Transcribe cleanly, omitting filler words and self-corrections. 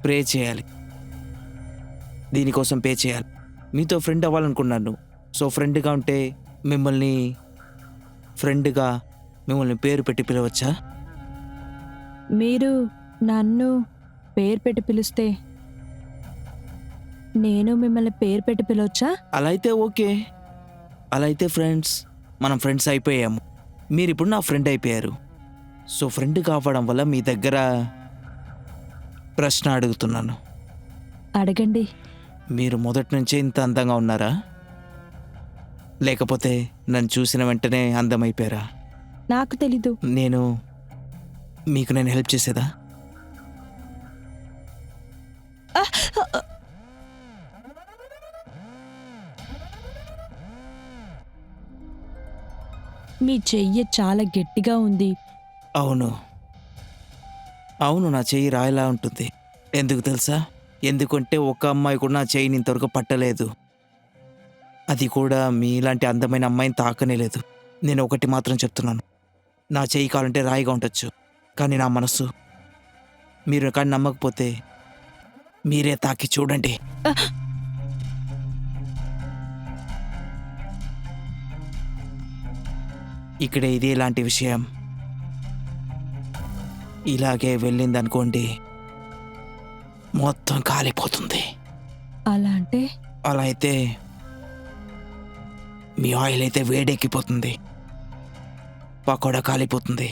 ప్రే చేయాలి, దీనికోసం పే చేయాలి. మీతో ఫ్రెండ్ అవ్వాలనుకున్నాను. సో ఫ్రెండ్గా ఉంటే మిమ్మల్ని పేరు పెట్టి పిలవచ్చా? మీరు నన్ను పేరు పెట్టి పిలిస్తే నేను మిమ్మల్ని పేరు పెట్టి పిలవచ్చా? అలా అయితే ఓకే. అలా అయితే మనం ఫ్రెండ్స్ అయిపోయాము. మీరు ఇప్పుడు నా ఫ్రెండ్ అయిపోయారు. సో ఫ్రెండ్ కావడం వల్ల మీ దగ్గర ప్రశ్న అడుగుతున్నాను. అడగండి. మీరు మొదటి నుంచే ఇంత అందంగా ఉన్నారా, లేకపోతే నన్ను చూసిన వెంటనే అందమైపోయారా? నాకు తెలీదు. నేను హెల్ప్ చేసేదా? మీ చెయ్యి చాలా గట్టిగా ఉంది. అవును, నా చెయ్యి రాయిలా ఉంటుంది. ఎందుకు తెలుసా? ఎందుకంటే ఒక అమ్మాయి కూడా నా చెయ్యిని ఇంతవరకు పట్టలేదు. అది కూడా మీలాంటి అందమైన అమ్మాయిని తాకనే లేదు. నేను ఒకటి మాత్రం చెప్తున్నాను, నా చెయ్యి కావాలంటే రాయిగా ఉండొచ్చు, కానీ నా మనసు, మీరు కానీ నమ్మకపోతే మీరే తాకి చూడండి. ఇక్కడ ఇది ఇలాంటి విషయం ఇలాగే వెళ్ళిందనుకోండి, మొత్తం కాలిపోతుంది. అలా అయితే మీ ఆయిల్ అయితే వేడెక్కిపోతుంది, పకోడా కాలిపోతుంది.